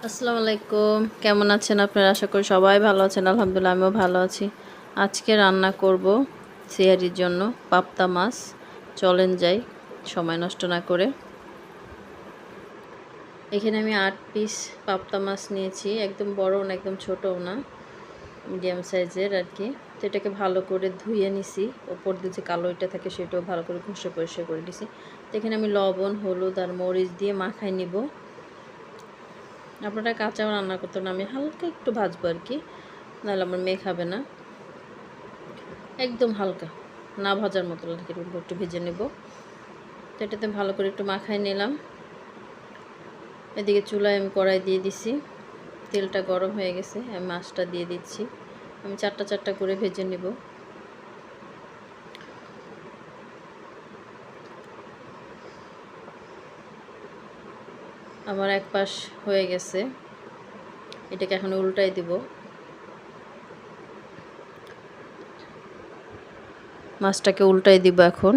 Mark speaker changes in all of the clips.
Speaker 1: আসসালামু আলাইকুম, কেমন আছেন আপনারা? আশা করি সবাই ভালো আছেন। আলহামদুলিল্লাহ আমিও ভালো আছি। আজকে রান্না করব সিহারির জন্য পাবদা মাছ। চলেন যাই সময় নষ্ট না করে। এখানে আমি ৮ পিস পাবদা মাছ নিয়েছি, একদম বড়ও না একদম ছোটও না, মিডিয়াম সাইজের আর কি। তো এটাকে ভালো করে ধুয়ে নিছি, ওপর দিয়ে যে কালো এটা থাকে সেটাও ভালো করে ঘষে পরিষ্কার করে নিছি। তো এখানে আমি লবণ, হলুদ আর মরিচ দিয়ে মাখাই নিব। আপনারা কাঁচাও রান্না করতেন, আমি হালকা একটু ভাজবো আর কি, নাহলে আমার মেয়ে খাবে না। একদম হালকা না ভাজার মতো আর কি, একটু ভেজে নেব। তো এটাতে ভালো করে একটু মাখাই নিলাম। এদিকে চুলায় আমি কড়াই দিয়ে দিছি, তেলটা গরম হয়ে গেছে, আমি মাছটা দিয়ে দিচ্ছি। আমি চারটা চারটা করে ভেজে নেব। আমার এক পাশ হয়ে গেছে, এটাকে এখন উল্টাই দিব। মাছটাকে উল্টাই দিব এখন।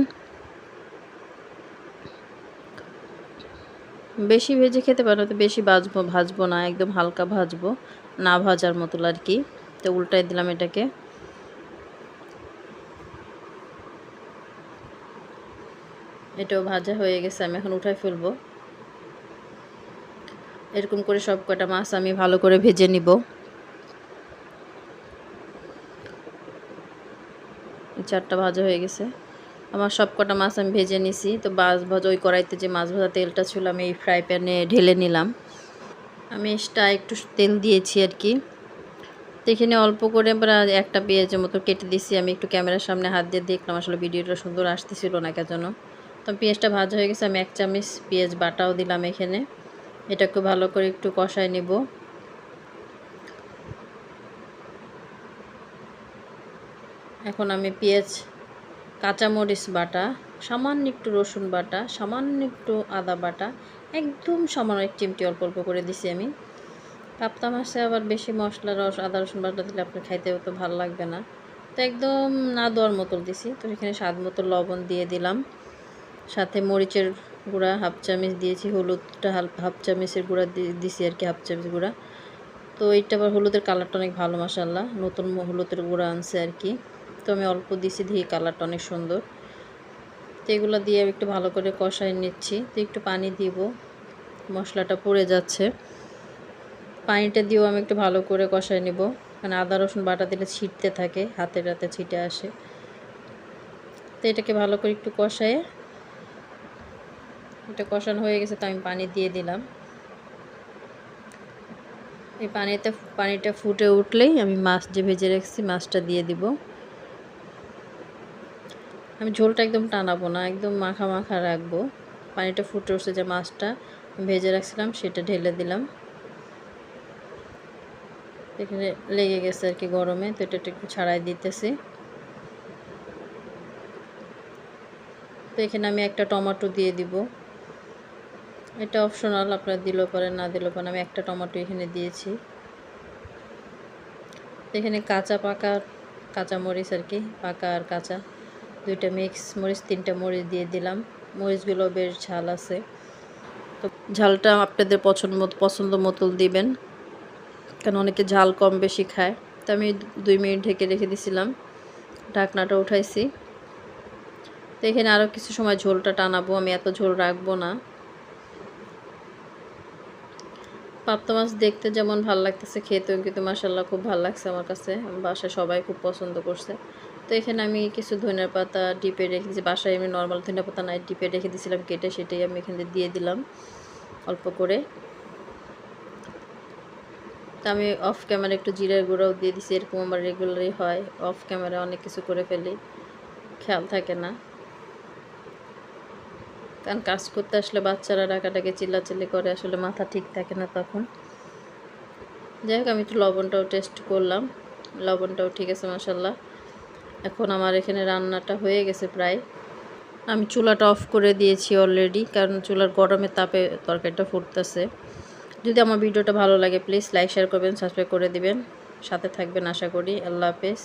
Speaker 1: বেশি ভেজে খেতে পারো, তো বেশি ভাজবো না, একদম হালকা ভাজবো, না ভাজার মতো আর কি। তো উল্টাই দিলাম এটাকে। এটাও ভাজা হয়ে গেছে, আমি এখন উঠাই ফেলবো। এরকম করে সব কটা মাছ আমি ভালো করে ভেজে নিব। চারটা ভাজা হয়ে গেছে আমার, সব কটা মাছ আমি ভেজে নিছি। তো মাছ ভাজা ওই কড়াইতে যে মাছ ভাজা তেলটা ছিল আমি এই ফ্রাই প্যানে ঢেলে নিলাম। আমি এক্সট্রা একটু তেল দিয়েছি আর কি। তো এখানে অল্প করে প্রায় একটা পেঁয়াজের মতো কেটে দিয়েছি। আমি একটু ক্যামেরার সামনে হাত দিয়ে দেখলাম, আসলে ভিডিওটা সুন্দর আসতেছিল না কেন। তো পেঁয়াজটা ভাজা হয়ে গেছে, আমি 1 চামচ পেঁয়াজ বাটাও দিলাম এখানে। এটাকে ভালো করে একটু কষায় নেব। এখন আমি পেঁয়াজ, কাঁচামরিচ বাটা, সামান্য একটু রসুন বাটা, সামান্য একটু আদা বাটা, একদম সামান্য এক চিমটি অল্প অল্প করে দিছি আমি। পাবদা মাছে আবার বেশি মশলা, আদা রসুন বাটা দিলে আপনার খাইতেও তো ভালো লাগবে না। তো একদম না দেওয়ার মতো দিছি। তো এখানে স্বাদ মতো লবণ দিয়ে দিলাম, সাথে মরিচের গুঁড়া 1/2 চামচ দিয়েছি, হলুদটা 1/2 চামচের গুঁড়া দিছি আর কি, 1/2 চামচ গুঁড়া। তো এইটা আবার হলুদের কালারটা অনেক ভালো, মাশাআল্লাহ নতুন হলুদের গুঁড়া আনছে আর কি। তো আমি অল্প দিছি, দিয়ে কালারটা অনেক সুন্দর। তো এগুলো দিয়ে একটু ভালো করে কষাই নিচ্ছি। তো একটু পানি দিব, মশলাটা পুড়ে যাচ্ছে। পানিটা দিয়েও আমি একটু ভালো করে কষাই নেব, কারণ আদা রসুন বাটা দিলে ছিটতে থাকে, হাতে ছিটে আসে। তো এটাকে ভালো করে একটু কষায়ে, এটা কষানো হয়ে গেছে, তো আমি পানি দিয়ে দিলাম। এই পানিটা ফুটে উঠলেই আমি মাছ যে ভেজে রেখেছি মাছটা দিয়ে দিব। আমি ঝোলটা একদম টানাবো না, একদম মাখা মাখা রাখবো। পানিটা ফুটে উঠছে, যে মাছটা ভেজে রাখছিলাম সেটা ঢেলে দিলাম। এখানে লেগে গেছে আর কি গরমে, তো এটা একটু ছাড়াই দিতেছি। তো এখানে আমি একটা টমেটো দিয়ে দিব, এটা অপশনাল, আপনারা দিলেও পারেন না দিলেও পারেন। আমি একটা টমেটো এখানে দিয়েছি। এখানে কাঁচা মরিচ আর কি, পাকা আর কাঁচা দুইটা মিক্স মরিচ, 3টা মরিচ দিয়ে দিলাম। মরিচগুলো বেশ ঝাল আছে, তো ঝালটা আপনাদের পছন্দ মতো দিবেন, কারণ অনেকে ঝাল কম বেশি খায়। তো আমি 2 মিনিট ঢেকে রেখে দিয়েছিলাম, ঢাকনাটা উঠাইছি। তো এখানে আরও কিছু সময় ঝোলটা টানাবো, আমি এত ঝোল রাখবো না। পাবদা মাছ দেখতে যেমন ভালো লাগতেছে, খেতেও কিন্তু মাশাআল্লাহ খুব ভালো লাগছে আমার কাছে। বাসায় সবাই খুব পছন্দ করছে। তো এখানে আমি কিছু ধনিয়ার পাতা ডিপে রেখে দিয়েছি, বাসায় আমি নর্মাল ধনিয়া পাতা নাই, ডিপে রেখে দিয়েছিলাম কেটে, সেটাই আমি এখানে দিয়ে দিলাম অল্প করে। তো আমি অফ ক্যামেরা একটু জিরার গুঁড়াও দিয়ে দিছি, এরকম আমার রেগুলারই হয়, অফ ক্যামেরা অনেক কিছু করে ফেলি, খেয়াল থাকে না। কারণ কাজ করতে আসলে বাচ্চারা ডাকাটাকে চিল্লাচিল্লি করে, আসলে মাথা ঠিক থাকে না তখন। যাই হোক, আমি একটু লবণটাও টেস্ট করলাম, লবণটাও ঠিক আছে মাশাআল্লাহ। এখন আমার এখানে রান্নাটা হয়ে গেছে প্রায়। আমি চুলাটা অফ করে দিয়েছি অলরেডি, কারণ চুলার গরমের তাপে তরকারিটা ফুটতেছে। যদি আমার ভিডিওটা ভালো লাগে প্লিজ লাইক শেয়ার করবেন, সাবস্ক্রাইব করে দিবেন, সাথে থাকবেন আশা করি। আল্লাহ হাফেজ।